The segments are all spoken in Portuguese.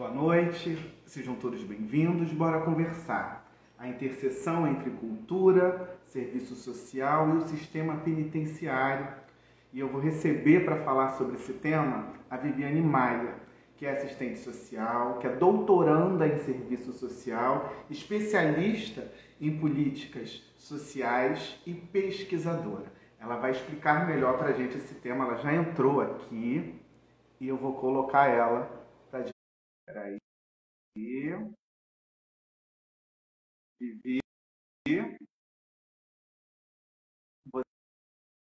Boa noite, sejam todos bem-vindos. Bora conversar. A interseção entre cultura, serviço social e o sistema penitenciário. E eu vou receber para falar sobre esse tema a Viviane Maia, que é assistente social, que é doutoranda em serviço social, especialista em políticas sociais e pesquisadora. Ela vai explicar melhor para a gente esse tema. Ela já entrou aqui e eu vou colocar ela para a gente. Peraí. Vivi,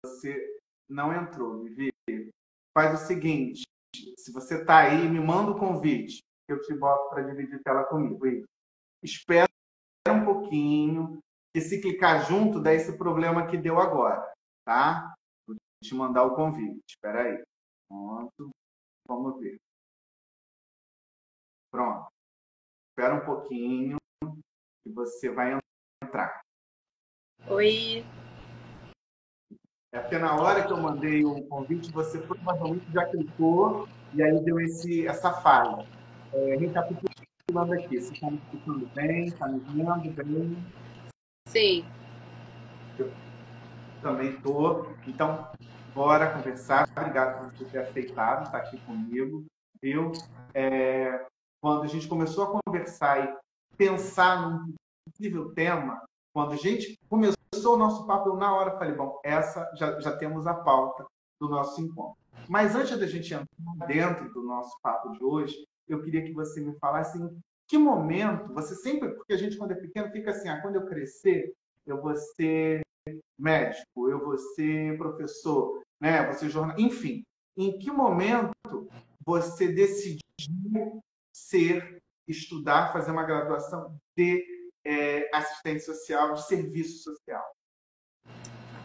você não entrou, Vivi. Faz o seguinte, se você está aí, me manda o convite, que eu te boto para dividir tela comigo. Espera um pouquinho, que se clicar junto, dá esse problema que deu agora, tá? Vou te mandar o convite, espera aí. Pronto, vamos ver. Pronto. Espera um pouquinho que você vai entrar. Oi. É porque na hora que eu mandei o convite, você provavelmente já clicou e aí deu essa falha. Recapitulando aqui, você está me escutando bem? Está me vendo bem? Sim. Eu também estou. Então, bora conversar. Obrigado por você ter aceitado estar aqui comigo. Viu? Quando a gente começou a conversar e pensar num possível tema, quando a gente começou o nosso papo, eu na hora falei, bom, essa já temos a pauta do nosso encontro. Mas antes da gente entrar dentro do nosso papo de hoje, eu queria que você me falasse em que momento, você sempre, porque a gente quando é pequeno fica assim, quando eu crescer, eu vou ser médico, eu vou ser professor, né? Vou ser jornalista, enfim. Em que momento você decidiu estudar, fazer uma graduação de assistente social, de serviço social?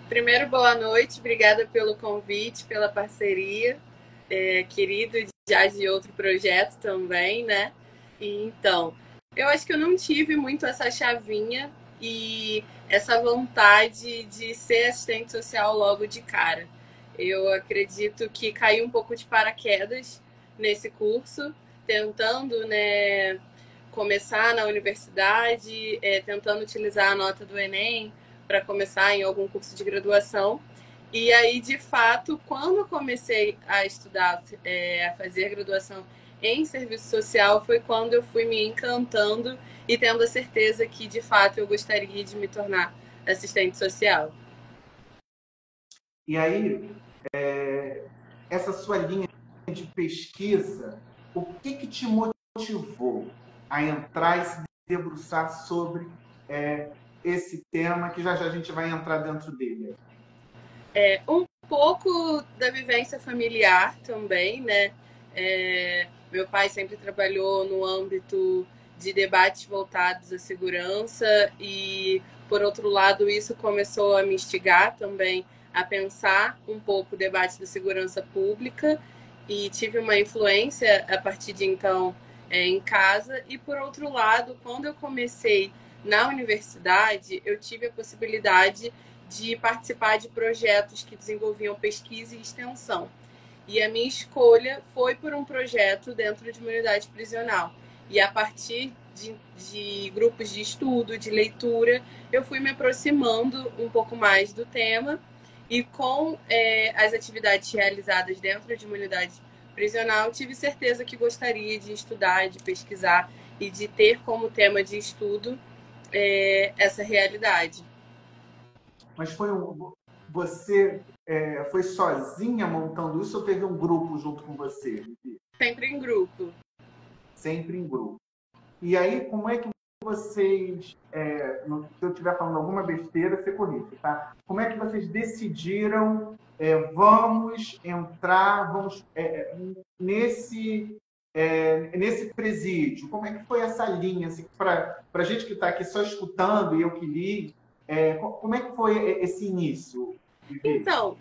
Primeiro, boa noite. Obrigada pelo convite, pela parceria. Querido já de outro projeto também, né? E, então, eu acho que eu não tive muito essa chavinha e essa vontade de ser assistente social logo de cara. Eu acredito que caí um pouco de paraquedas nesse curso, tentando, né, começar na universidade, tentando utilizar a nota do Enem para começar em algum curso de graduação. E aí, de fato, quando eu comecei a estudar, a fazer graduação em serviço social, foi quando eu fui me encantando e tendo a certeza que, de fato, eu gostaria de me tornar assistente social. E aí, essa sua linha de pesquisa, o que te motivou a entrar e se debruçar sobre esse tema, que já a gente vai entrar dentro dele? Um pouco da vivência familiar também, né? Meu pai sempre trabalhou no âmbito de debates voltados à segurança e, por outro lado, isso começou a me instigar também a pensar um pouco o debate da segurança pública e tive uma influência a partir de então em casa. E, por outro lado, quando eu comecei na universidade, eu tive a possibilidade de participar de projetos que desenvolviam pesquisa e extensão. E a minha escolha foi por um projeto dentro de uma unidade prisional. E a partir de grupos de estudo, de leitura, eu fui me aproximando um pouco mais do tema. E com as atividades realizadas dentro de uma unidade prisional, tive certeza que gostaria de estudar, de pesquisar e de ter como tema de estudo essa realidade. Mas você foi sozinha montando isso ou teve um grupo junto com você? Sempre em grupo. Sempre em grupo. E aí, como é que vocês, se eu estiver falando alguma besteira, você corrige, tá? Como é que vocês decidiram, vamos entrar, nesse presídio? Como é que foi essa linha? Assim, para a gente que está aqui só escutando e eu que li, como é que foi esse início, Vivi? Então,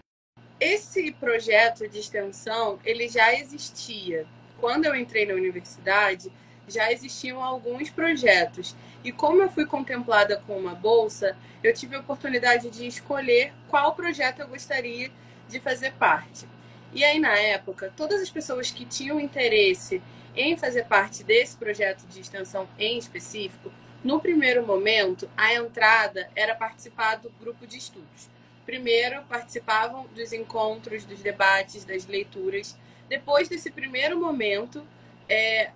esse projeto de extensão, ele já existia. Quando eu entrei na universidade, já existiam alguns projetos. E como eu fui contemplada com uma bolsa, eu tive a oportunidade de escolher qual projeto eu gostaria de fazer parte. E aí, na época, todas as pessoas que tinham interesse em fazer parte desse projeto de extensão em específico, no primeiro momento, a entrada era participar do grupo de estudos. Primeiro, participavam dos encontros, dos debates, das leituras. Depois desse primeiro momento,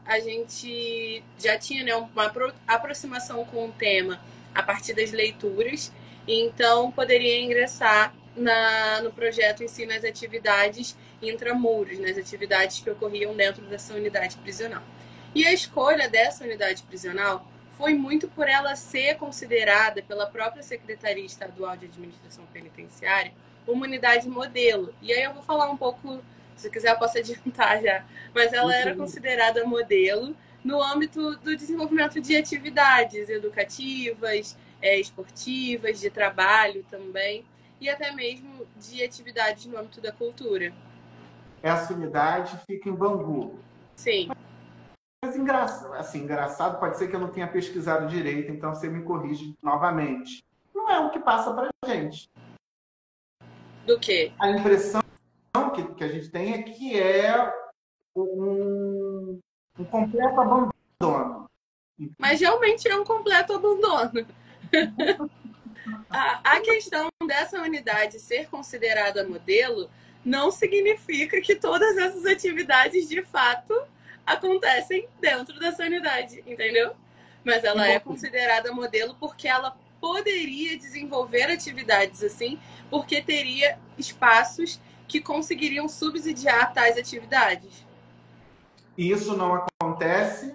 a gente já tinha, né, uma aproximação com o tema a partir das leituras, então poderia ingressar no projeto em si, nas atividades intramuros, nas atividades que ocorriam dentro dessa unidade prisional. E a escolha dessa unidade prisional foi muito por ela ser considerada pela própria Secretaria Estadual de Administração Penitenciária uma unidade modelo. E aí eu vou falar um pouco, se quiser eu posso adiantar já, mas ela era considerada modelo no âmbito do desenvolvimento de atividades educativas, esportivas, de trabalho também, e até mesmo de atividades no âmbito da cultura. Essa unidade fica em Bangu. Sim. Mas engraçado, pode ser que eu não tenha pesquisado direito, então você me corrige novamente. Não é o que passa para a gente. Do quê? A impressão que a gente tem é que é um completo abandono. Mas realmente é um completo abandono. A questão dessa unidade ser considerada modelo não significa que todas essas atividades de fato acontecem dentro dessa unidade, entendeu? Mas ela é considerada modelo porque ela poderia desenvolver atividades assim, porque teria espaços que conseguiriam subsidiar tais atividades. E isso não acontece,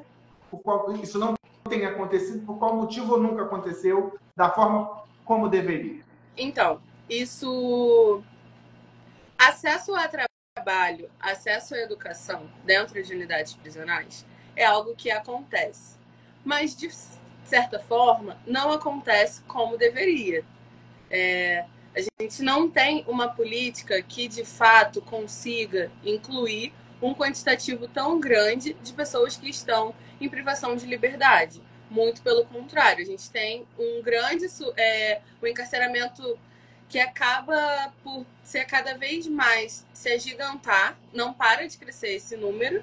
isso não tem acontecido, por qual motivo nunca aconteceu da forma como deveria? Então, isso... Acesso a trabalho, acesso à educação dentro de unidades prisionais é algo que acontece. Mas, de certa forma, não acontece como deveria. A gente não tem uma política que, de fato, consiga incluir um quantitativo tão grande de pessoas que estão em privação de liberdade. Muito pelo contrário, a gente tem um grande o encarceramento que acaba por ser cada vez mais se agigantar, não para de crescer esse número,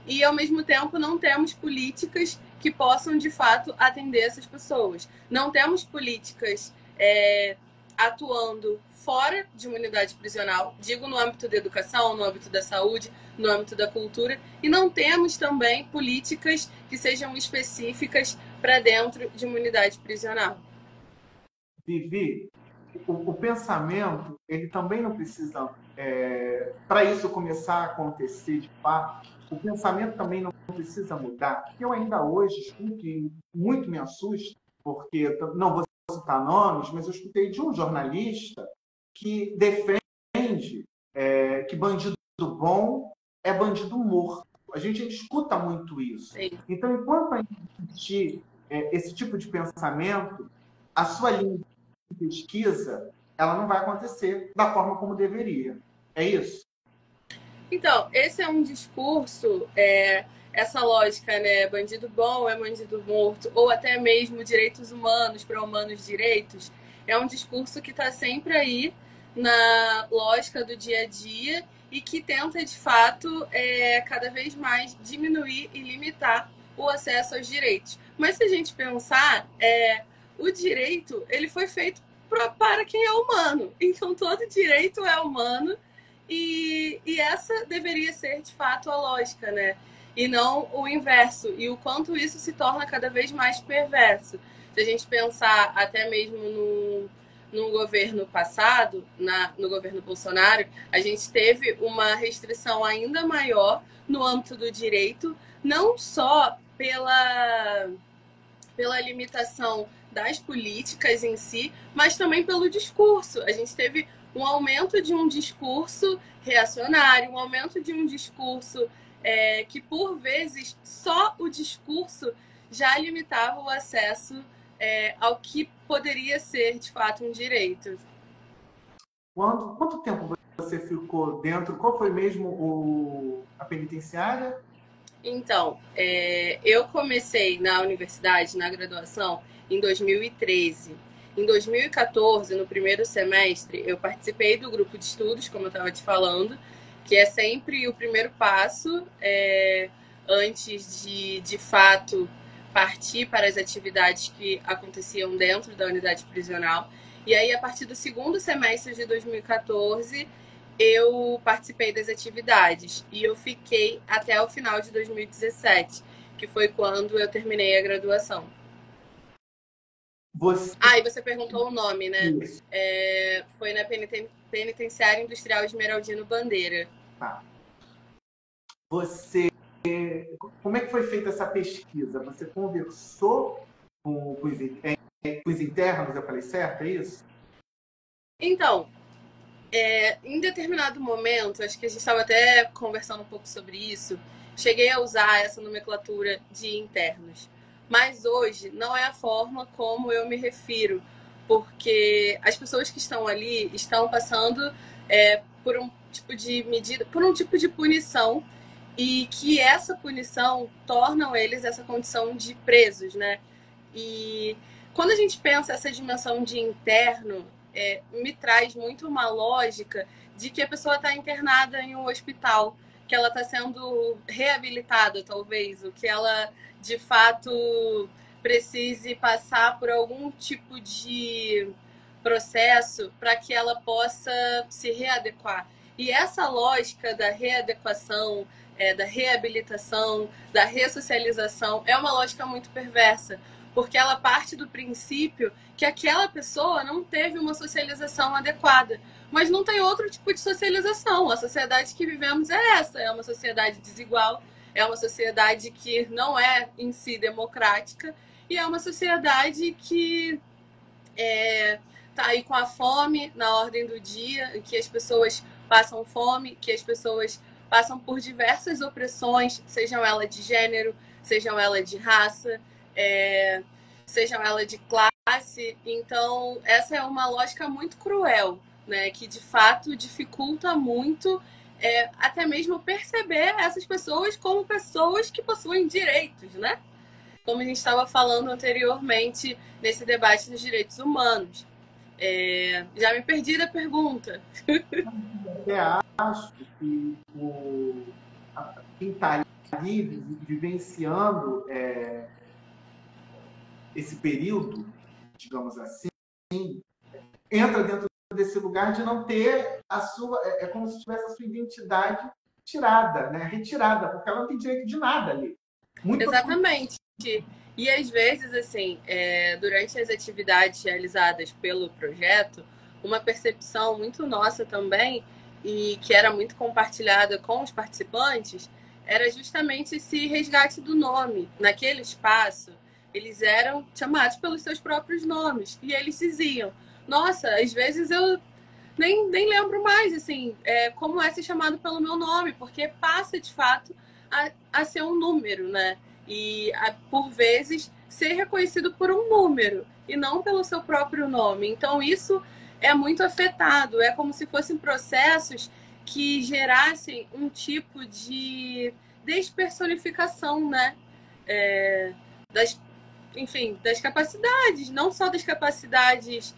e ao mesmo tempo não temos políticas que possam de fato atender essas pessoas. Não temos políticas atuando fora de uma unidade prisional, digo no âmbito da educação, no âmbito da saúde, no âmbito da cultura, e não temos também políticas que sejam específicas para dentro de uma unidade prisional. Vivi, o pensamento, ele também não precisa, para isso começar a acontecer de fato, o pensamento também não precisa mudar. Eu ainda hoje escuto e muito me assusta, porque não vou citar nomes, mas eu escutei de um jornalista que defende que bandido bom é bandido morto. A gente escuta muito isso. Sim. Então, enquanto existir esse tipo de pensamento, a sua linha de pesquisa ela não vai acontecer da forma como deveria. É isso? Então, esse é um discurso, essa lógica, né? Bandido bom é bandido morto, ou até mesmo direitos humanos para humanos direitos, é um discurso que está sempre aí na lógica do dia a dia e que tenta, de fato, cada vez mais diminuir e limitar o acesso aos direitos. Mas se a gente pensar, o direito ele foi feito para quem é humano. Então, todo direito é humano. E essa deveria ser, de fato, a lógica, né? E não o inverso. E o quanto isso se torna cada vez mais perverso. Se a gente pensar até mesmo no governo passado, no governo Bolsonaro, a gente teve uma restrição ainda maior no âmbito do direito, não só pela limitação das políticas em si, mas também pelo discurso. A gente teve um aumento de um discurso reacionário, um aumento de um discurso que, por vezes, só o discurso já limitava o acesso ao que poderia ser, de fato, um direito. Quanto tempo você ficou dentro? Qual foi mesmo a penitenciária? Então, eu comecei na universidade, na graduação, em 2013. Em 2014, no primeiro semestre, eu participei do grupo de estudos, como eu estava te falando, que é sempre o primeiro passo antes de fato, partir para as atividades que aconteciam dentro da unidade prisional. E aí, a partir do segundo semestre de 2014, eu participei das atividades e eu fiquei até o final de 2017, que foi quando eu terminei a graduação. E você perguntou o nome, né? Foi na Penitenciária Industrial Esmeraldino Bandeira. Tá. Como é que foi feita essa pesquisa? Você conversou com os internos, eu falei certo, é isso? Então, em determinado momento, acho que a gente estava até conversando um pouco sobre isso, cheguei a usar essa nomenclatura de internos. Mas hoje não é a forma como eu me refiro, porque as pessoas que estão ali estão passando por um tipo de medida, por um tipo de punição, e que essa punição torna eles essa condição de presos, né? E quando a gente pensa essa dimensão de interno, me traz muito uma lógica de que a pessoa está internada em um hospital, que ela está sendo reabilitada, talvez, o que ela, de fato, precise passar por algum tipo de processo para que ela possa se readequar. E essa lógica da readequação, da reabilitação, da ressocialização, é uma lógica muito perversa, porque ela parte do princípio que aquela pessoa não teve uma socialização adequada. Mas não tem outro tipo de socialização. A sociedade que vivemos é essa, é uma sociedade desigual, é uma sociedade que não é em si democrática e é uma sociedade que está aí com a fome na ordem do dia, que as pessoas passam fome, que as pessoas passam por diversas opressões, sejam elas de gênero, sejam elas de raça, sejam elas de classe. Então, essa é uma lógica muito cruel, né, que de fato dificulta muito até mesmo perceber essas pessoas como pessoas que possuem direitos, né? Como a gente estava falando anteriormente nesse debate dos direitos humanos. Já me perdi da pergunta. Até acho que quem está ali vivenciando esse período, digamos assim, entra dentro desse lugar de não ter a sua... É como se tivesse a sua identidade tirada, né? Retirada, porque ela não tem direito de nada ali. Exatamente. E às vezes, assim, durante as atividades realizadas pelo projeto, uma percepção muito nossa também, e que era muito compartilhada com os participantes, era justamente esse resgate do nome. Naquele espaço, eles eram chamados pelos seus próprios nomes. E eles diziam, nossa, às vezes eu nem lembro mais, assim, como é ser chamado pelo meu nome, porque passa, de fato, a ser um número, né? E, por vezes, ser reconhecido por um número e não pelo seu próprio nome. Então, isso é muito afetado. É como se fossem processos que gerassem um tipo de despersonificação, né? Das capacidades, não só das capacidades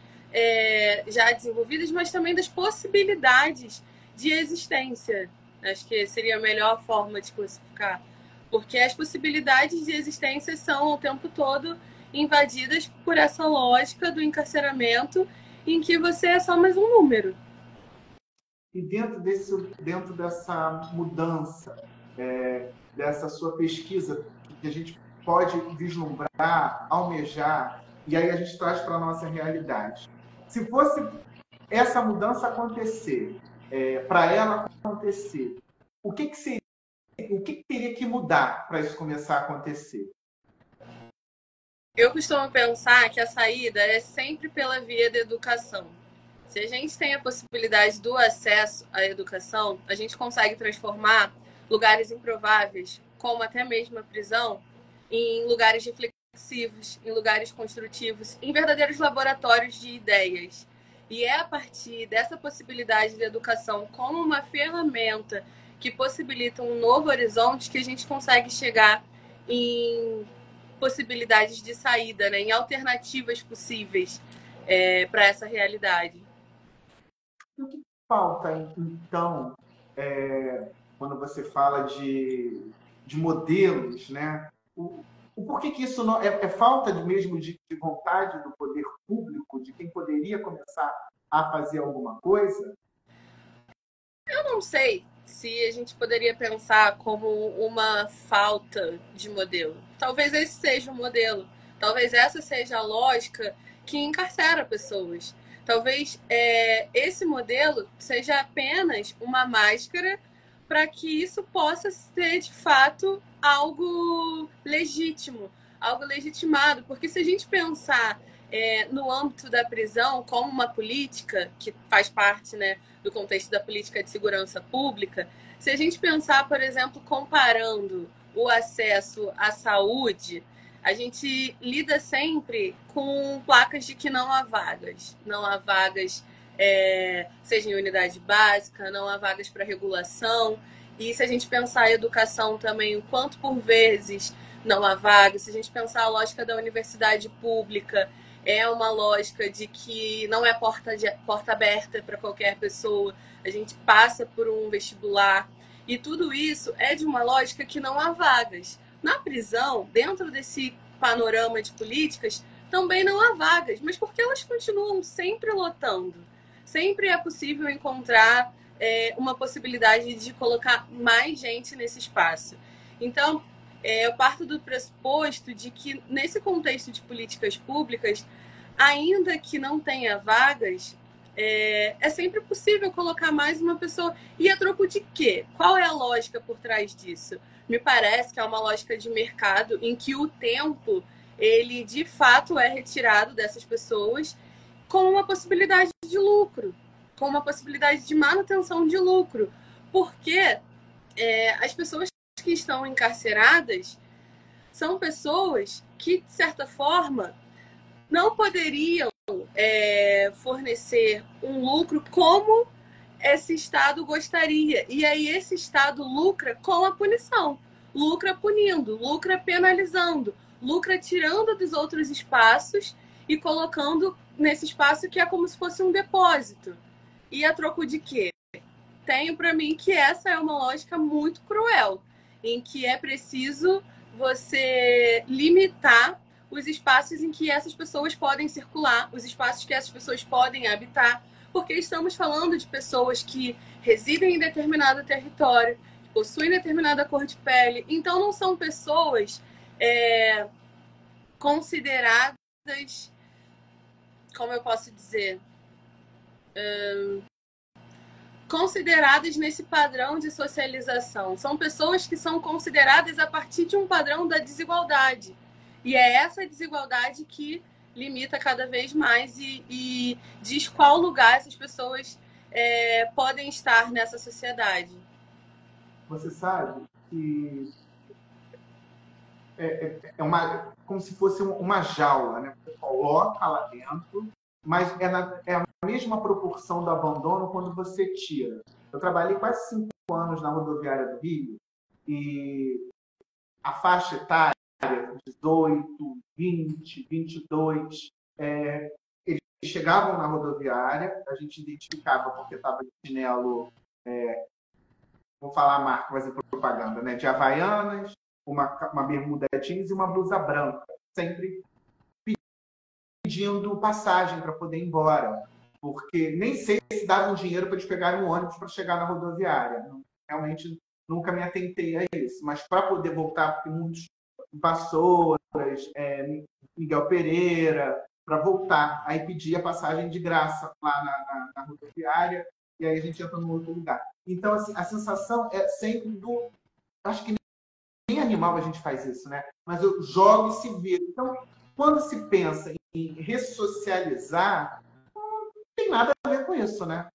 já desenvolvidas, mas também das possibilidades de existência. Acho que seria a melhor forma de classificar. Porque as possibilidades de existência são o tempo todo invadidas por essa lógica do encarceramento em que você é só mais um número. E dentro dessa mudança, dessa sua pesquisa, que a gente pode vislumbrar, almejar, e aí a gente traz para a nossa realidade. Se fosse essa mudança acontecer, para ela acontecer, o que teria que mudar para isso começar a acontecer? Eu costumo pensar que a saída é sempre pela via da educação. Se a gente tem a possibilidade do acesso à educação, a gente consegue transformar lugares improváveis, como até mesmo a prisão, em lugares reflexivos, em lugares construtivos, em verdadeiros laboratórios de ideias. E é a partir dessa possibilidade de educação como uma ferramenta que possibilita um novo horizonte que a gente consegue chegar em possibilidades de saída, né, em alternativas possíveis para essa realidade. O que falta, então, quando você fala de modelos, né? O porquê que isso não é falta mesmo de vontade do poder público, de quem poderia começar a fazer alguma coisa? Eu não sei se a gente poderia pensar como uma falta de modelo. Talvez esse seja o modelo. Talvez essa seja a lógica que encarcera pessoas. Talvez esse modelo seja apenas uma máscara para que isso possa ser, de fato, algo legítimo, algo legitimado. Porque se a gente pensar no âmbito da prisão como uma política que faz parte, né, do contexto da política de segurança pública, se a gente pensar, por exemplo, comparando o acesso à saúde, a gente lida sempre com placas de que não há vagas. Não há vagas, seja em unidade básica, não há vagas para regulação. E se a gente pensar a educação também, o quanto por vezes não há vagas, se a gente pensar a lógica da universidade pública, é uma lógica de que não é porta aberta para qualquer pessoa, a gente passa por um vestibular, e tudo isso é de uma lógica que não há vagas. Na prisão, dentro desse panorama de políticas, também não há vagas, mas porque elas continuam sempre lotando. Sempre é possível encontrar uma possibilidade de colocar mais gente nesse espaço. Então, eu parto do pressuposto de que, nesse contexto de políticas públicas, ainda que não tenha vagas, é sempre possível colocar mais uma pessoa. E a troco de quê? Qual é a lógica por trás disso? Me parece que é uma lógica de mercado em que o tempo, ele de fato é retirado dessas pessoas com uma possibilidade de lucro, com uma possibilidade de manutenção de lucro. Porque as pessoas que estão encarceradas são pessoas que, de certa forma, não poderiam fornecer um lucro como esse Estado gostaria. E aí esse Estado lucra com a punição. Lucra punindo, lucra penalizando, lucra tirando dos outros espaços e colocando nesse espaço que é como se fosse um depósito. E a troco de quê? Tenho para mim que essa é uma lógica muito cruel, em que é preciso você limitar os espaços em que essas pessoas podem circular, os espaços que essas pessoas podem habitar, porque estamos falando de pessoas que residem em determinado território, que possuem determinada cor de pele, então não são pessoas consideradas, como eu posso dizer, consideradas nesse padrão de socialização. São pessoas que são consideradas a partir de um padrão da desigualdade. E é essa desigualdade que limita cada vez mais e diz qual lugar essas pessoas podem estar nessa sociedade. Você sabe que como se fosse uma jaula, né? Você coloca lá dentro, mas é a mesma proporção do abandono quando você tira. Eu trabalhei quase 5 anos na rodoviária do Rio e a faixa etária, 18, 20, 22, eles chegavam na rodoviária, a gente identificava porque estava de chinelo, vou falar a marca, vai ser propaganda, né? De Havaianas, uma bermuda jeans e uma blusa branca, sempre pedindo passagem para poder ir embora, porque nem sei se davam dinheiro para eles pegarem um ônibus para chegar na rodoviária. Realmente nunca me atentei a isso, mas para poder voltar, porque muitos Vassouras, Miguel Pereira, para voltar, aí pedia passagem de graça lá na rodoviária, e aí a gente entra num outro lugar. Então, assim, a sensação é sempre do... Acho que nem animal a gente faz isso, né? Mas eu jogo e se vira. Então, quando se pensa em ressocializar, não tem nada a ver com isso, né?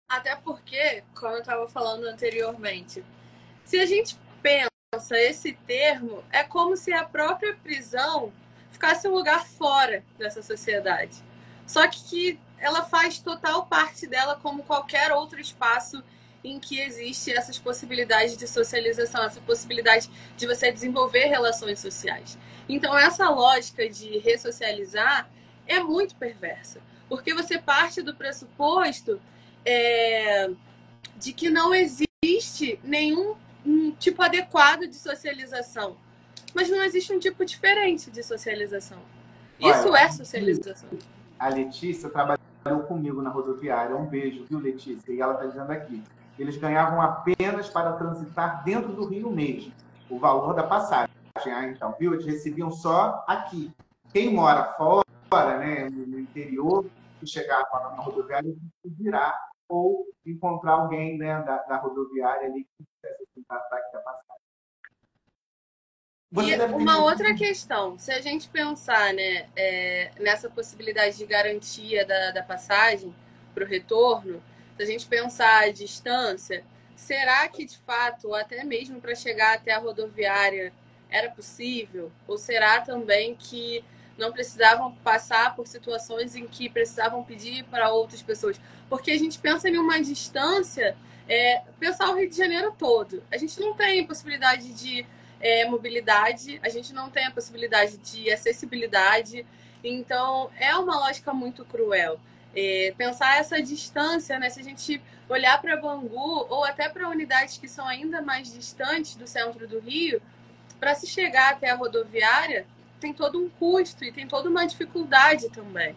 Até porque, como eu estava falando anteriormente, se a gente pensa esse termo, é como se a própria prisão ficasse um lugar fora dessa sociedade. Só que ela faz total parte dela como qualquer outro espaço em que existe essas possibilidades de socialização, essa possibilidade de você desenvolver relações sociais. Então, essa lógica de ressocializar é muito perversa, porque você parte do pressuposto de que não existe nenhum tipo adequado de socialização. Mas não existe um tipo diferente de socialização. Isso Olha, é socialização. a Letícia trabalhou comigo na rodoviária. Um beijo, viu, Letícia? E ela está dizendo aqui. Eles ganhavam apenas para transitar dentro do Rio mesmo, o valor da passagem. Ah, então, viu? Eles recebiam só aqui. Quem mora fora, né, no interior, que chegava na rodoviária, tinha que virar ou encontrar alguém, né, da rodoviária ali que quisesse tentar a passagem. E uma outra questão, se a gente pensar, né, nessa possibilidade de garantia da passagem para o retorno, se a gente pensar a distância, será que de fato, até mesmo para chegar até a rodoviária, era possível? Ou será também que não precisavam passar por situações em que precisavam pedir para outras pessoas? Porque a gente pensa em uma distância, pensar o Rio de Janeiro todo. A gente não tem possibilidade de mobilidade, a gente não tem a possibilidade de acessibilidade, então é uma lógica muito cruel. Pensar essa distância, né? Se a gente olhar para Bangu ou até para unidades que são ainda mais distantes do centro do Rio, para se chegar até a rodoviária, tem todo um custo e tem toda uma dificuldade também.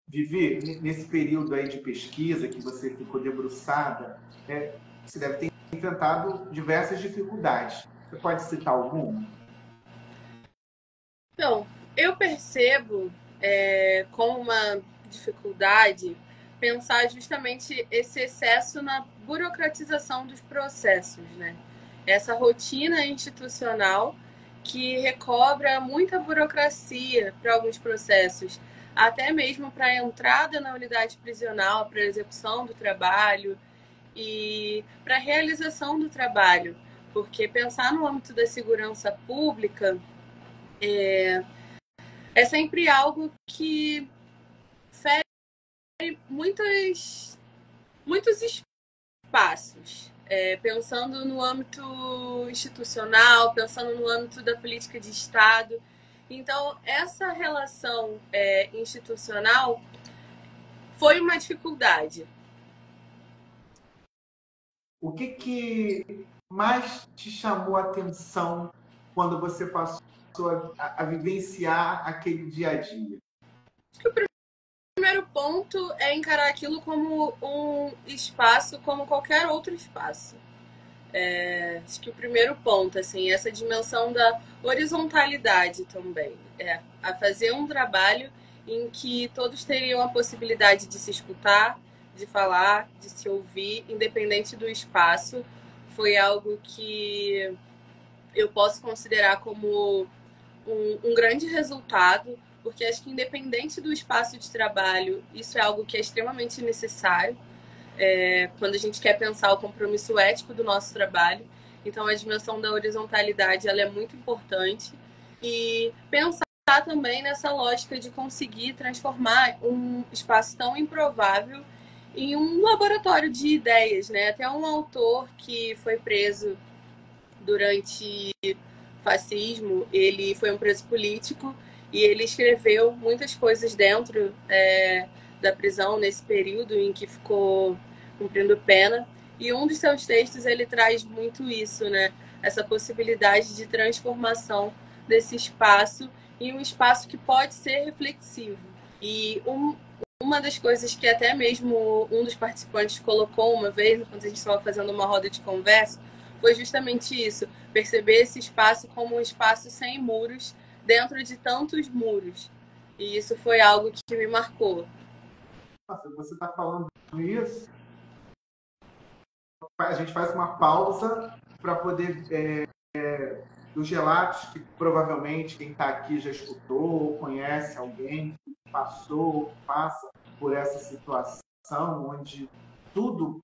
Vivi, nesse período aí de pesquisa que você ficou debruçada, você deve ter enfrentado diversas dificuldades. Você pode citar alguma? Então, eu percebo como uma dificuldade pensar justamente esse excesso na burocratização dos processos, né? Essa rotina institucional que recobra muita burocracia para alguns processos, até mesmo para a entrada na unidade prisional, para a execução do trabalho e para a realização do trabalho. Porque pensar no âmbito da segurança pública é sempre algo que fere muitos espaços. Pensando no âmbito institucional, pensando no âmbito da política de Estado. Então, essa relação institucional foi uma dificuldade. O que mais te chamou a atenção quando você passou a vivenciar aquele dia a dia? Acho que o primeiro ponto é encarar aquilo como um espaço como qualquer outro espaço. Acho que o primeiro ponto, assim, essa dimensão da horizontalidade também. A fazer um trabalho em que todos teriam a possibilidade de se escutar, de falar, de se ouvir, independente do espaço. Foi algo que eu posso considerar como um grande resultado, porque acho que independente do espaço de trabalho, isso é algo que é extremamente necessário quando a gente quer pensar o compromisso ético do nosso trabalho. Então, a dimensão da horizontalidade ela é muito importante. E pensar também nessa lógica de conseguir transformar um espaço tão improvável em um laboratório de ideias, né? Até um autor que foi preso durante o fascismo, ele foi um preso político e ele escreveu muitas coisas dentro da prisão nesse período em que ficou cumprindo pena. E um dos seus textos ele traz muito isso, né? Essa possibilidade de transformação desse espaço em um espaço que pode ser reflexivo. E uma das coisas que até mesmo um dos participantes colocou uma vez, quando a gente estava fazendo uma roda de conversa, foi justamente isso, perceber esse espaço como um espaço sem muros, dentro de tantos muros. E isso foi algo que me marcou. Nossa, você está falando isso, a gente faz uma pausa para poder dos relatos que provavelmente quem está aqui já escutou, conhece alguém que passou, passa por essa situação onde tudo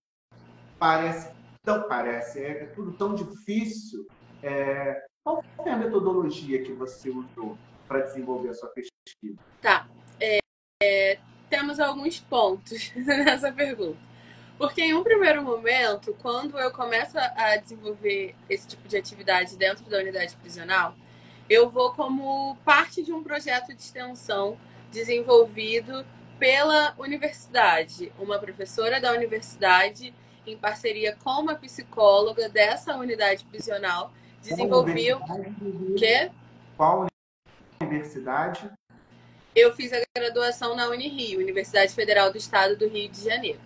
é tudo tão difícil. Qual foi a metodologia que você usou para desenvolver a sua pesquisa? Tá. Temos alguns pontos nessa pergunta. Porque em um primeiro momento, quando eu começo a desenvolver esse tipo de atividade dentro da unidade prisional, eu vou como parte de um projeto de extensão desenvolvido pela universidade. Uma professora da universidade, em parceria com uma psicóloga dessa unidade prisional, desenvolveu... Qual universidade? Eu fiz a graduação na Unirio, Universidade Federal do Estado do Rio de Janeiro.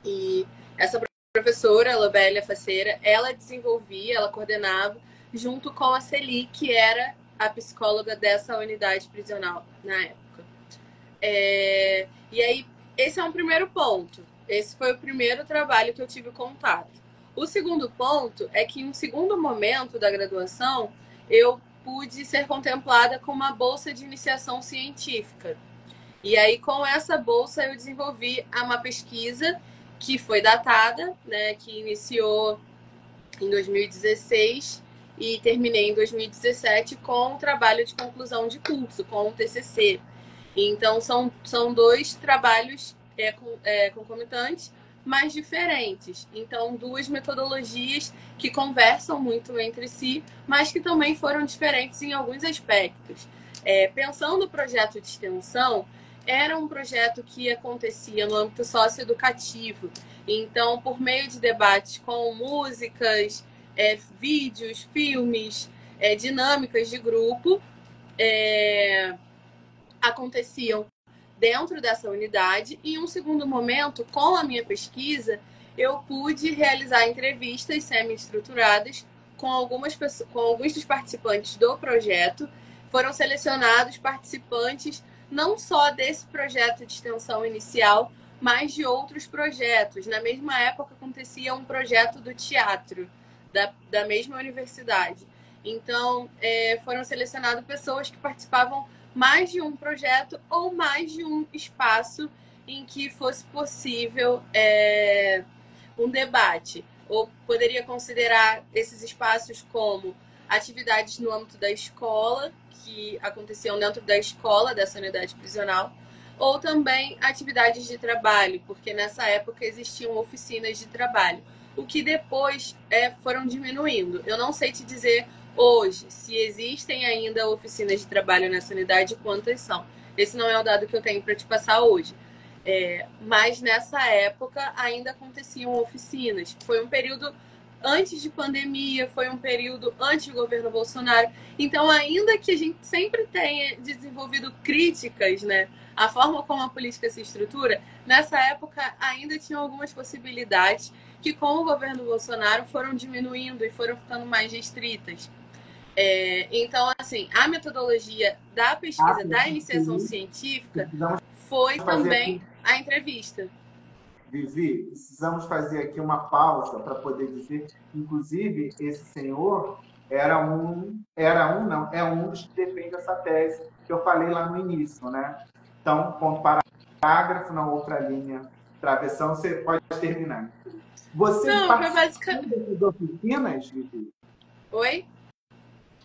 E essa professora, a Lobélia Faceira, ela desenvolvia, ela coordenava, junto com a Celi, que era a psicóloga dessa unidade prisional na época. E aí, esse é um primeiro ponto. Esse foi o primeiro trabalho que eu tive contato. O segundo ponto é que, em um segundo momento da graduação, eu pude ser contemplada com uma bolsa de iniciação científica. E aí, com essa bolsa, eu desenvolvi uma pesquisa que foi datada, né, que iniciou em 2016 e terminei em 2017 com um trabalho de conclusão de curso, com um TCC. Então, são dois trabalhos concomitantes, mas diferentes. Então, duas metodologias que conversam muito entre si, mas que também foram diferentes em alguns aspectos. Pensando no projeto de extensão, era um projeto que acontecia no âmbito socioeducativo. Então, por meio de debates com músicas, vídeos, filmes, dinâmicas de grupo, aconteciam dentro dessa unidade. E em um segundo momento, com a minha pesquisa, eu pude realizar entrevistas semi-estruturadas com alguns dos participantes do projeto. Foram selecionados participantes não só desse projeto de extensão inicial, mas de outros projetos. Na mesma época acontecia um projeto do teatro da mesma universidade. Então, foram selecionadas pessoas que participavam mais de um projeto ou mais de um espaço em que fosse possível um debate. Ou poderia considerar esses espaços como atividades no âmbito da escola, que aconteciam dentro da escola dessa unidade prisional, ou também atividades de trabalho, porque nessa época existiam oficinas de trabalho, o que depois foram diminuindo. Eu não sei te dizer hoje se existem ainda oficinas de trabalho nessa unidade e quantas são. Esse não é o dado que eu tenho para te passar hoje. Mas nessa época ainda aconteciam oficinas. Foi um período antes de pandemia, foi um período antes do governo Bolsonaro. Então, ainda que a gente sempre tenha desenvolvido críticas, né, à forma como a política se estrutura, nessa época ainda tinham algumas possibilidades que, com o governo Bolsonaro, foram diminuindo e foram ficando mais restritas. Então, assim, a metodologia da pesquisa da iniciação científica foi também a entrevista. Vivi, precisamos fazer aqui uma pausa para poder dizer, inclusive, esse senhor é um dos que defende essa tese que eu falei lá no início, né? Então, ponto parágrafo, na outra linha, travessão, você pode terminar. Você participou das oficinas, Vivi? Oi?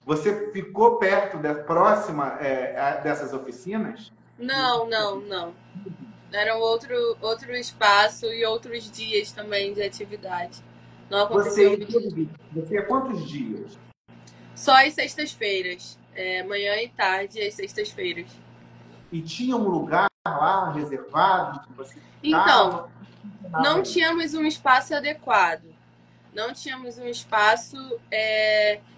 Você ficou perto, próxima dessas oficinas? Não. Era outro espaço e outros dias também de atividade. Não aconteceu. Você ia quantos dias? Só às sextas-feiras. Manhã e tarde, às sextas-feiras. E tinha um lugar lá reservado que você ficava? Então, não tínhamos um espaço adequado. Não tínhamos um espaço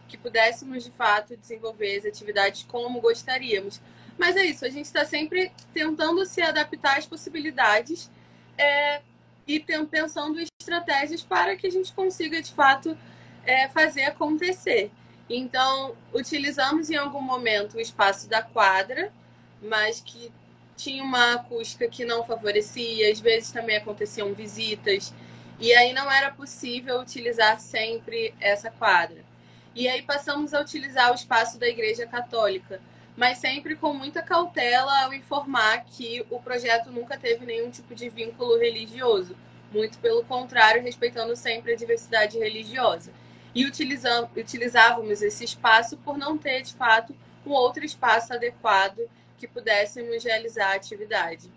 que pudéssemos, de fato, desenvolver as atividades como gostaríamos. Mas é isso, a gente está sempre tentando se adaptar às possibilidades e pensando em estratégias para que a gente consiga, de fato, fazer acontecer. Então, utilizamos em algum momento o espaço da quadra, mas que tinha uma acústica que não favorecia, às vezes também aconteciam visitas, e aí não era possível utilizar sempre essa quadra. E aí passamos a utilizar o espaço da Igreja Católica, mas sempre com muita cautela ao informar que o projeto nunca teve nenhum tipo de vínculo religioso, muito pelo contrário, respeitando sempre a diversidade religiosa. E utilizávamos esse espaço por não ter, de fato, um outro espaço adequado que pudéssemos realizar a atividade.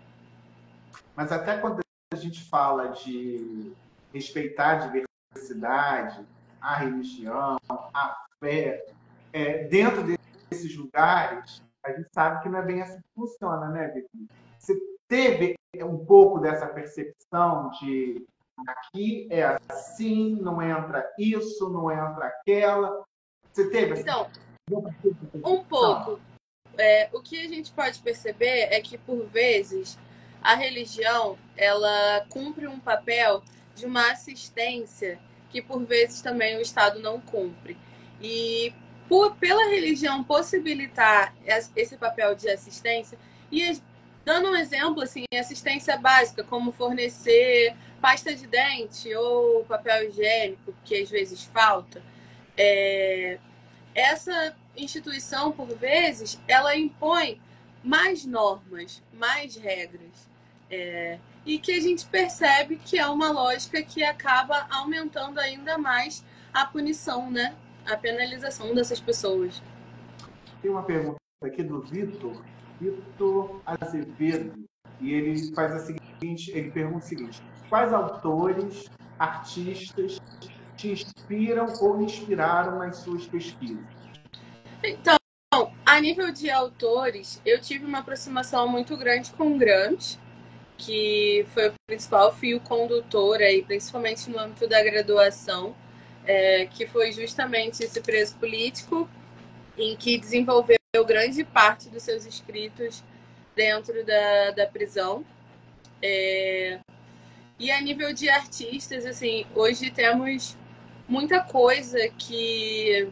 Mas até quando a gente fala de respeitar a diversidade, a religião, a fé, dentro desses lugares, a gente sabe que não é bem assim que funciona, né, Vicky? teve um pouco dessa percepção de aqui é assim, não entra isso, não entra aquela. Você teve Então, um percepção? pouco. O que a gente pode perceber é que, por vezes, a religião ela cumpre um papel de uma assistência que, por vezes, também o Estado não cumpre. E pela religião possibilitar esse papel de assistência, e dando um exemplo, assim, assistência básica, como fornecer pasta de dente ou papel higiênico, que às vezes falta, essa instituição, por vezes, ela impõe mais normas, mais regras. E que a gente percebe que é uma lógica que acaba aumentando ainda mais a punição, né? A penalização dessas pessoas. Tem uma pergunta aqui do Vitor Azevedo, e ele faz a seguinte, ele pergunta o seguinte: quais autores, artistas te inspiram ou inspiraram nas suas pesquisas? Então, a nível de autores, eu tive uma aproximação muito grande com Gramsci, que foi o principal fio condutor aí, principalmente no âmbito da graduação, que foi justamente esse preso político em que desenvolveu grande parte dos seus escritos dentro da prisão. E a nível de artistas, assim, hoje temos muita coisa que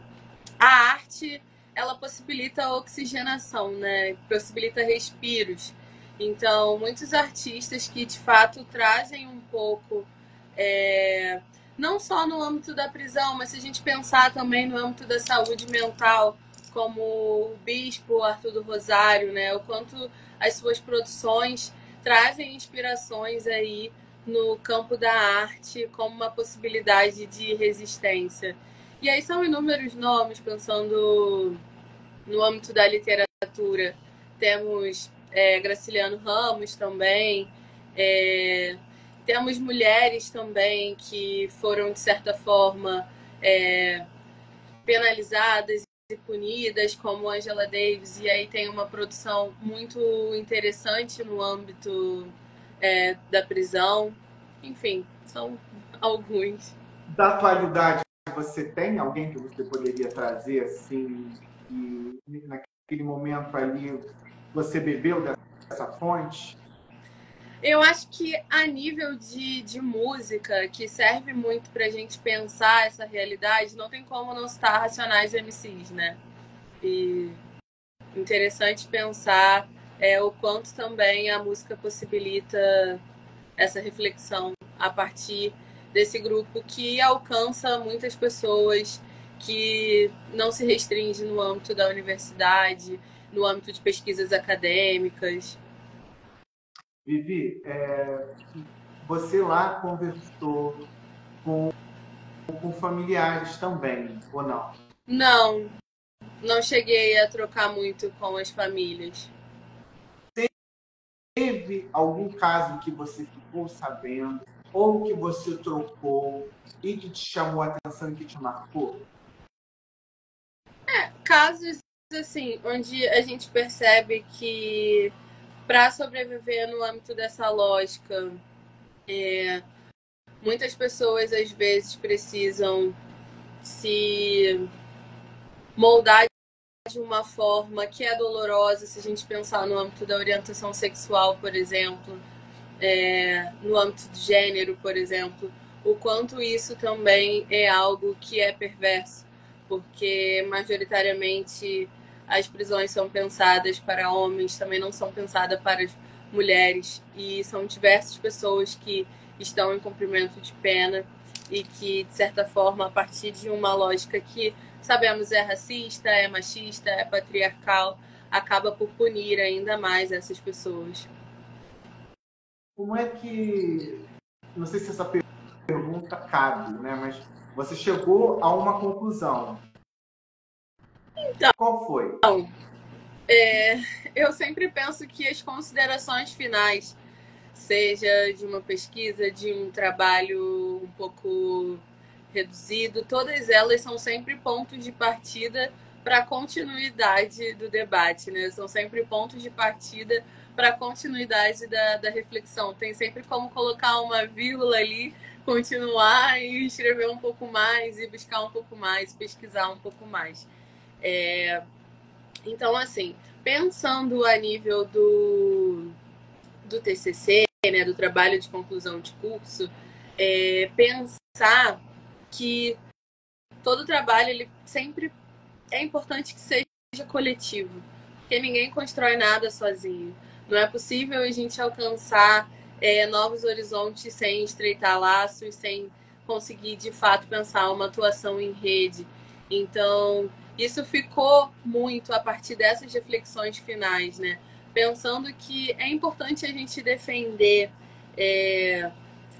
a arte ela possibilita a oxigenação, né? Possibilita respiros. Então, muitos artistas que de fato trazem um pouco, não só no âmbito da prisão, mas se a gente pensar também no âmbito da saúde mental, como o Bispo Arthur do Rosário, né? O quanto as suas produções trazem inspirações aí no campo da arte como uma possibilidade de resistência. E aí são inúmeros nomes, pensando no âmbito da literatura. Temos Graciliano Ramos também, temos mulheres também que foram, de certa forma, penalizadas e punidas, como Angela Davis, e aí tem uma produção muito interessante no âmbito da prisão. Enfim, são alguns. Da atualidade, você tem alguém que você poderia trazer assim, e naquele momento ali você bebeu dessa fonte? Eu acho que a nível de música, que serve muito pra gente pensar essa realidade, não tem como não citar Racionais MCs, né? E interessante pensar o quanto também a música possibilita essa reflexão a partir desse grupo que alcança muitas pessoas, que não se restringe no âmbito da universidade, no âmbito de pesquisas acadêmicas. Vivi, você lá conversou com familiares também, ou não? Não, não cheguei a trocar muito com as famílias. Teve algum caso que você ficou sabendo, ou que você trocou e que te chamou a atenção e que te marcou? Casos assim, onde a gente percebe que para sobreviver no âmbito dessa lógica, muitas pessoas às vezes precisam se moldar de uma forma que é dolorosa, se a gente pensar no âmbito da orientação sexual, por exemplo, no âmbito de gênero, por exemplo, o quanto isso também é algo que é perverso, porque majoritariamente as prisões são pensadas para homens, também não são pensadas para as mulheres, e são diversas pessoas que estão em cumprimento de pena e que, de certa forma, a partir de uma lógica que sabemos é racista, é machista, é patriarcal, acaba por punir ainda mais essas pessoas. Como é que, não sei se essa pergunta cabe, né? Mas você chegou a uma conclusão. Então, qual foi? Eu sempre penso que as considerações finais, seja de uma pesquisa, de um trabalho um pouco reduzido, todas elas são sempre pontos de partida para a continuidade do debate, né? São sempre pontos de partida para a continuidade da reflexão. Tem sempre como colocar uma vírgula ali, continuar e escrever um pouco mais, e buscar um pouco mais, pesquisar um pouco mais. Então, assim, pensando a nível do TCC, né, do trabalho de conclusão de curso, pensar que todo trabalho, ele sempre é importante que seja coletivo, porque ninguém constrói nada sozinho. Não é possível a gente alcançar novos horizontes sem estreitar laços, sem conseguir, de fato, pensar uma atuação em rede. Então, isso ficou muito a partir dessas reflexões finais, né? Pensando que é importante a gente defender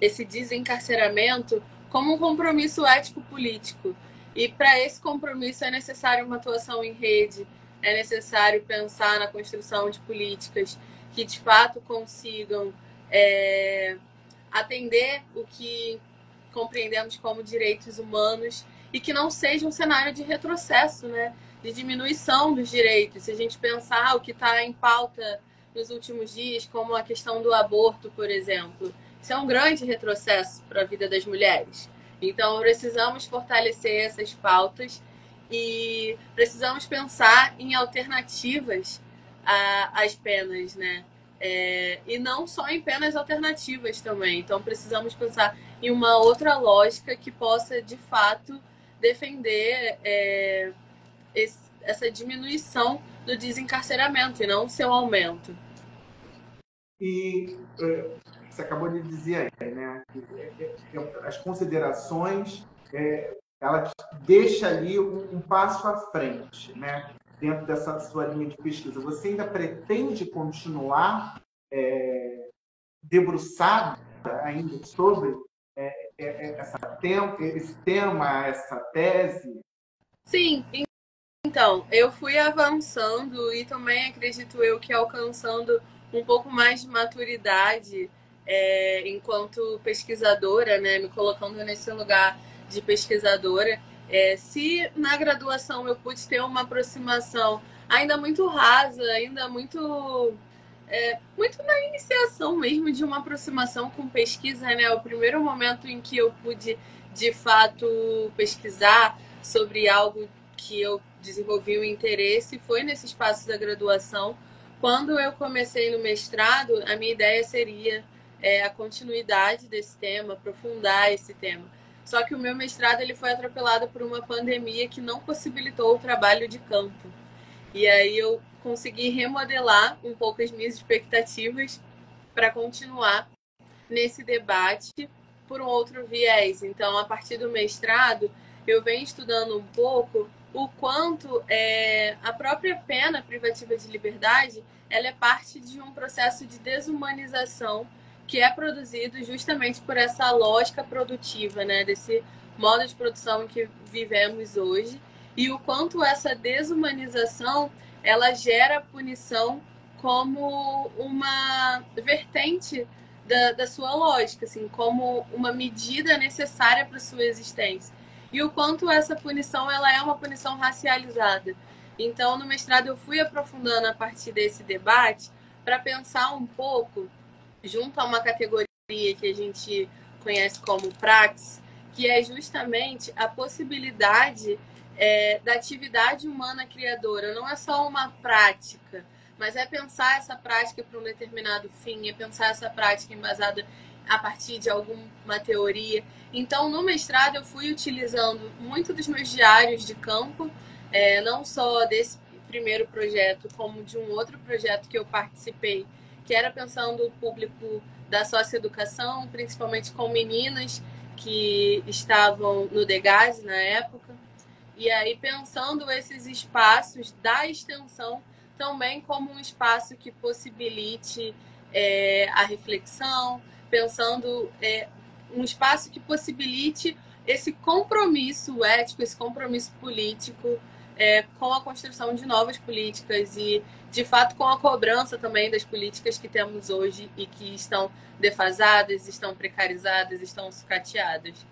esse desencarceramento como um compromisso ético-político. E para esse compromisso é necessário uma atuação em rede, é necessário pensar na construção de políticas que de fato consigam atender o que compreendemos como direitos humanos e que não seja um cenário de retrocesso, né? De diminuição dos direitos. Se a gente pensar o que está em pauta nos últimos dias, como a questão do aborto, por exemplo, isso é um grande retrocesso para a vida das mulheres. Então, precisamos fortalecer essas pautas e precisamos pensar em alternativas às penas, né? E não só em penas alternativas também. Então, precisamos pensar em uma outra lógica que possa, de fato, defender essa diminuição do desencarceramento e não o seu aumento. E você acabou de dizer aí, né? As considerações, ela deixa ali um passo à frente, né? Dentro dessa sua linha de pesquisa. Você ainda pretende continuar debruçada ainda sobre esse tema, essa tese? Sim, então, eu fui avançando e também acredito eu que alcançando um pouco mais de maturidade enquanto pesquisadora, né, me colocando nesse lugar de pesquisadora. Se na graduação eu pude ter uma aproximação ainda muito rasa, ainda muito na iniciação mesmo de uma aproximação com pesquisa, né, o primeiro momento em que eu pude de fato pesquisar sobre algo que eu desenvolvi o interesse foi nesse espaço da graduação. Quando eu comecei no mestrado, a minha ideia seria a continuidade desse tema, aprofundar esse tema. Só que o meu mestrado ele foi atropelado por uma pandemia que não possibilitou o trabalho de campo. E aí eu consegui remodelar um pouco as minhas expectativas para continuar nesse debate por um outro viés. Então, a partir do mestrado, eu venho estudando um pouco o quanto a própria pena privativa de liberdade ela é parte de um processo de desumanização que é produzido justamente por essa lógica produtiva, né, desse modo de produção que vivemos hoje, e o quanto essa desumanização ela gera punição como uma vertente da sua lógica, assim, como uma medida necessária para a sua existência. E o quanto essa punição ela é uma punição racializada. Então, no mestrado, eu fui aprofundando a partir desse debate para pensar um pouco, junto a uma categoria que a gente conhece como praxis, que é justamente a possibilidade da atividade humana criadora. Não é só uma prática, mas é pensar essa prática para um determinado fim, é pensar essa prática embasada a partir de alguma teoria. Então, no mestrado, eu fui utilizando muito dos meus diários de campo, não só desse primeiro projeto, como de um outro projeto que eu participei, que era pensando o público da socioeducação, principalmente com meninas que estavam no DEGASE na época. E aí, pensando esses espaços da extensão também como um espaço que possibilite a reflexão, pensando um espaço que possibilite esse compromisso ético, esse compromisso político com a construção de novas políticas e, de fato, com a cobrança também das políticas que temos hoje e que estão defasadas, estão precarizadas, estão sucateadas.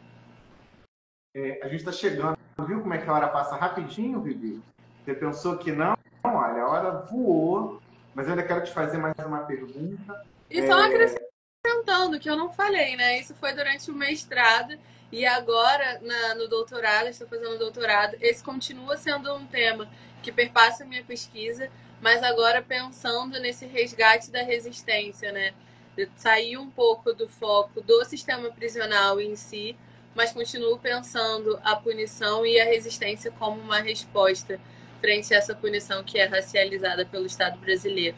A gente está chegando, viu como é que a hora passa rapidinho, Vivi? Você pensou que não? Olha, a hora voou Mas eu ainda quero te fazer mais uma pergunta. E só acrescentando, que eu não falei, né? Isso foi durante o mestrado e agora no doutorado, estou fazendo doutorado, esse continua sendo um tema que perpassa a minha pesquisa, mas agora pensando nesse resgate da resistência, né? De sair um pouco do foco do sistema prisional em si, mas continuo pensando a punição e a resistência como uma resposta frente a essa punição que é racializada pelo Estado brasileiro.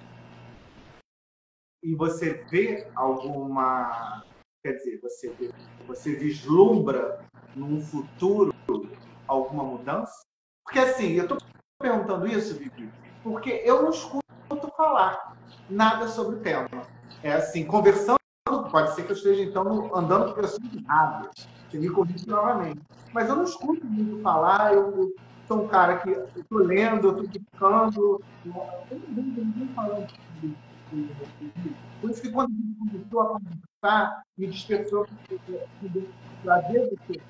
E você vê alguma, quer dizer, você vislumbra num futuro alguma mudança? Porque assim, eu estou perguntando isso, Vivi, porque eu não escuto falar nada sobre o tema. É assim, conversando, pode ser que eu esteja então andando por pessoas erradas, você me corrige novamente, mas eu não escuto muito falar, eu sou um cara que eu estou lendo, eu estou buscando, eu não vejo ninguém falando sobre isso. Por isso que quando a gente começou a conversar, me despertou prazer do que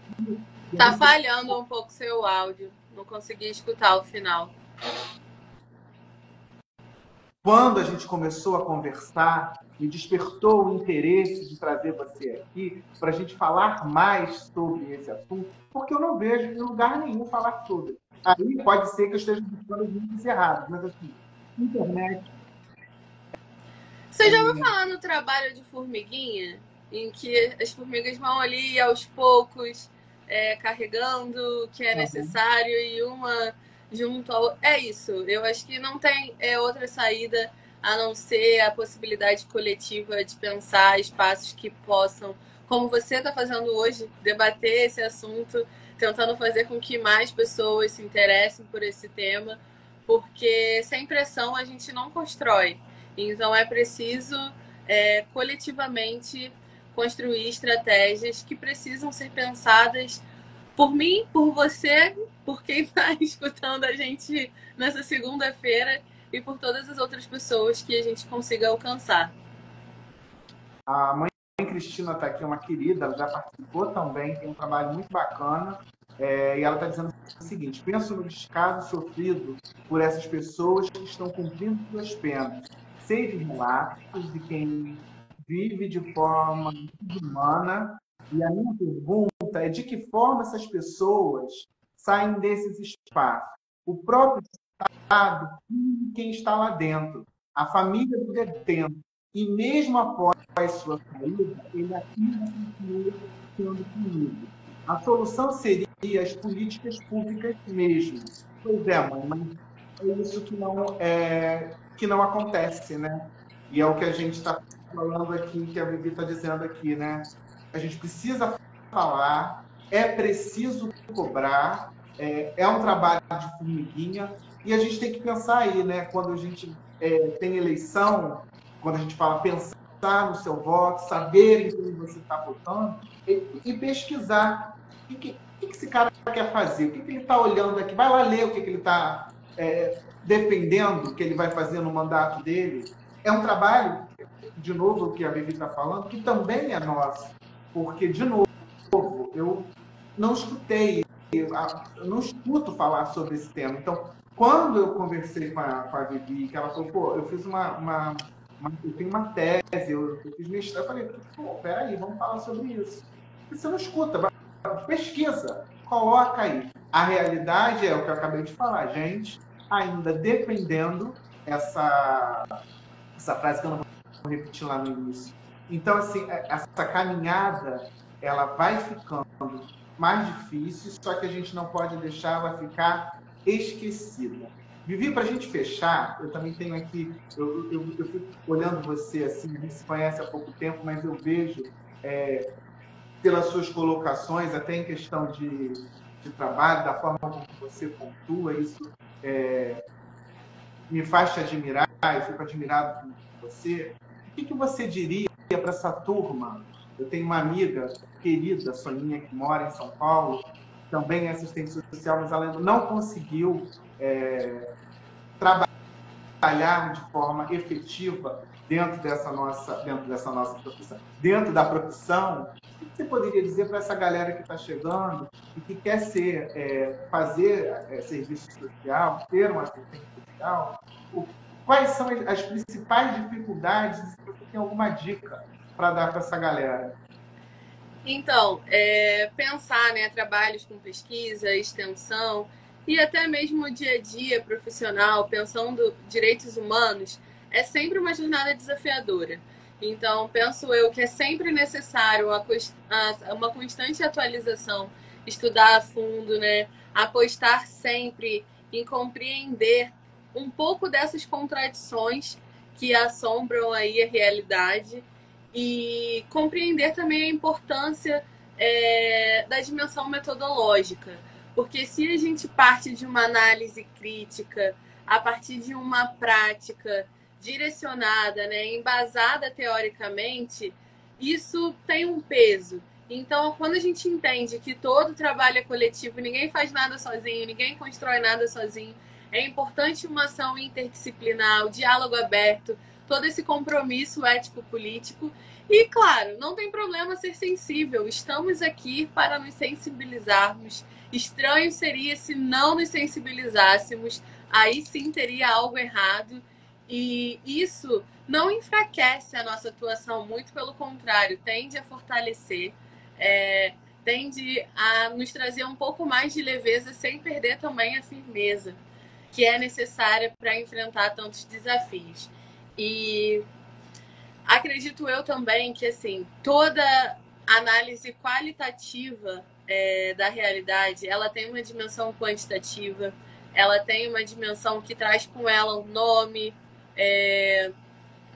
Tá falhando um pouco seu áudio. Não consegui escutar o final. Quando a gente começou a conversar, me despertou o interesse de trazer você aqui para a gente falar mais sobre esse assunto, porque eu não vejo em lugar nenhum falar sobre. Aí pode ser que eu esteja buscando os links errados, mas assim, internet. Você já ouviu falar no trabalho de formiguinha? Em que as formigas vão ali aos poucos, carregando o que é necessário e uma junto ao. É isso. Eu acho que não tem outra saída a não ser a possibilidade coletiva de pensar espaços que possam, como você está fazendo hoje, debater esse assunto, tentando fazer com que mais pessoas se interessem por esse tema, porque sem pressão a gente não constrói. Então é preciso coletivamente construir estratégias que precisam ser pensadas por mim, por você, por quem está escutando a gente nessa segunda-feira e por todas as outras pessoas que a gente consiga alcançar. A mãe Cristina está aqui, uma querida, ela já participou também, tem um trabalho muito bacana, e ela está dizendo o seguinte: penso no descaso sofrido por essas pessoas que estão cumprindo suas penas. Sei de relatos de quem vive de forma humana, e a minha pergunta é de que forma essas pessoas saem desses espaços? O próprio Estado, quem está lá dentro, a família do detento, e mesmo após sua saída, ele ainda continua sendo punido. A solução seria as políticas públicas mesmo. Pois é, mãe, mas é isso que não acontece, né? E é o que a gente está falando aqui, que a Vivi está dizendo aqui, né? A gente precisa falar, é preciso cobrar, é um trabalho de formiguinha, e a gente tem que pensar aí, né? Quando a gente tem eleição, quando a gente fala pensar no seu voto, saber em quem você está votando, e pesquisar o que esse cara quer fazer, o que ele está olhando aqui, vai lá ler o que ele está defendendo, que ele vai fazer no mandato dele. É um trabalho, de novo, o que a Vivi está falando, que também é nosso, porque, de novo, eu não escutei, eu não escuto falar sobre esse tema. Então, quando eu conversei com a Vivi, que ela falou, pô, eu fiz eu tenho uma tese, eu fiz mestrado, eu falei, pô, peraí, vamos falar sobre isso. Porque você não escuta, pesquisa, coloca aí. A realidade é o que eu acabei de falar, a gente ainda defendendo essa frase que eu não vou repetir lá no início. Então, assim, essa caminhada, ela vai ficando mais difícil, só que a gente não pode deixar ela ficar esquecida. Vivi, para a gente fechar, eu também tenho aqui, eu fico olhando você assim, a gente se conhece há pouco tempo, mas eu vejo, pelas suas colocações, até em questão de trabalho, da forma como você pontua, isso me faz te admirar, eu fico admirado por você. O que você diria para essa turma? Eu tenho uma amiga querida, Soninha, que mora em São Paulo, também é assistente social, mas ela não conseguiu trabalhar de forma efetiva dentro dessa nossa profissão. Dentro da profissão, o que você poderia dizer para essa galera que está chegando e que quer fazer serviço social, ter um assistente social? quais são as principais dificuldades, se você tem alguma dica para dar para essa galera? Então, pensar, né, trabalhos com pesquisa, extensão e até mesmo o dia a dia profissional, pensando direitos humanos, é sempre uma jornada desafiadora. Então, penso eu que é sempre necessário uma constante atualização, estudar a fundo, né, apostar sempre em compreender um pouco dessas contradições que assombram aí a realidade e compreender também a importância da dimensão metodológica. Porque se a gente parte de uma análise crítica, a partir de uma prática direcionada, né, embasada teoricamente, isso tem um peso. Então, quando a gente entende que todo trabalho é coletivo, ninguém faz nada sozinho, ninguém constrói nada sozinho, é importante uma ação interdisciplinar, o diálogo aberto, todo esse compromisso ético-político. E, claro, não tem problema ser sensível. Estamos aqui para nos sensibilizarmos. Estranho seria se não nos sensibilizássemos. Aí sim teria algo errado. E isso não enfraquece a nossa atuação, muito pelo contrário, tende a fortalecer, tende a nos trazer um pouco mais de leveza sem perder também a firmeza que é necessária para enfrentar tantos desafios. E acredito eu também que assim toda análise qualitativa da realidade, ela tem uma dimensão quantitativa, ela tem uma dimensão que traz com ela um nome,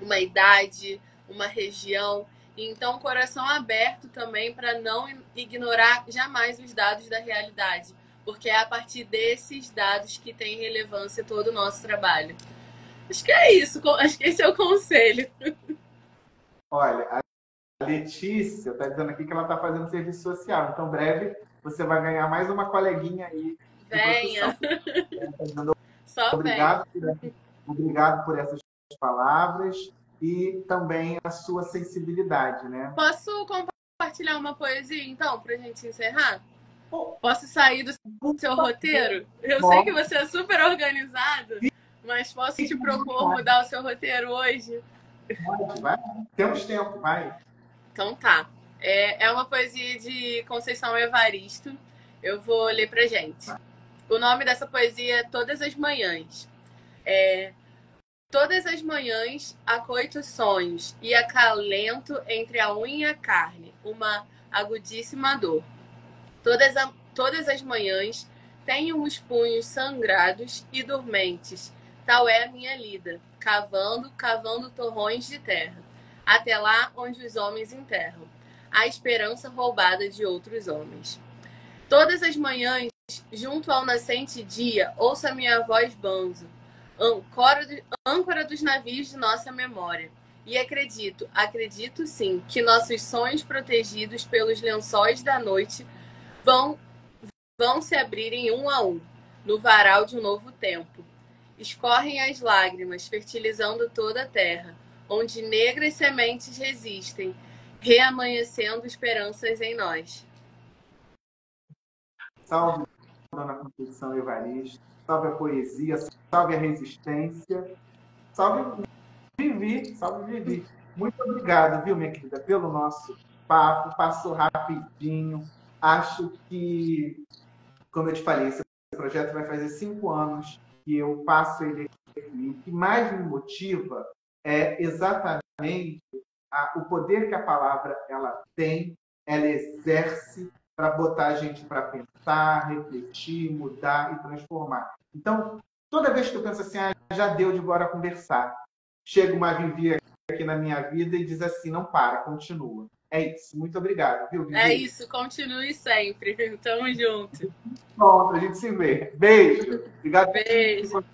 uma idade, uma região. Então, coração aberto também para não ignorar jamais os dados da realidade, porque é a partir desses dados que tem relevância todo o nosso trabalho. Acho que é isso, acho que esse é o conselho. Olha, a Letícia está dizendo aqui que ela está fazendo serviço social, então breve você vai ganhar mais uma coleguinha aí de Venha. profissão. Só obrigado, obrigado por essas palavras e também a sua sensibilidade, né? Posso compartilhar uma poesia, então, para a gente encerrar? Posso sair do seu roteiro? Eu sei que você é super organizado, mas posso te propor mudar o seu roteiro hoje? Vai. Temos tempo, vai. Então tá. É uma poesia de Conceição Evaristo. Eu vou ler pra gente. O nome dessa poesia é Todas as Manhãs. Todas as manhãs acoito sonhos e acalento entre a unha e a carne uma agudíssima dor. Todas as manhãs tenho os punhos sangrados e dormentes. Tal é a minha lida, cavando torrões de terra, até lá onde os homens enterram a esperança roubada de outros homens. Todas as manhãs, junto ao nascente dia, ouço a minha voz banzo, âncora dos navios de nossa memória. E acredito sim, que nossos sonhos protegidos pelos lençóis da noite vão se abrirem um a um, no varal de um novo tempo. Escorrem as lágrimas, fertilizando toda a terra, onde negras sementes resistem, reamanhecendo esperanças em nós. Salve, Dona Conceição Evaristo. Salve a poesia, salve a resistência. Salve Vivi. Muito obrigado, viu, minha querida, pelo nosso papo. Passou rapidinho. Acho que, como eu te falei, esse projeto vai fazer 5 anos que eu faço ele aqui. O que mais me motiva é exatamente o poder que a palavra ela tem, ela exerce para botar a gente para pensar, refletir, mudar e transformar. Então, toda vez que eu penso assim, já deu de bora conversar, chega uma Vivi aqui na minha vida e diz assim, não para, continua. É isso. Muito obrigado, viu, Vivi? É isso, continue sempre. Tamo junto. Pronto, a gente se vê. Beijo. Obrigado. Beijo.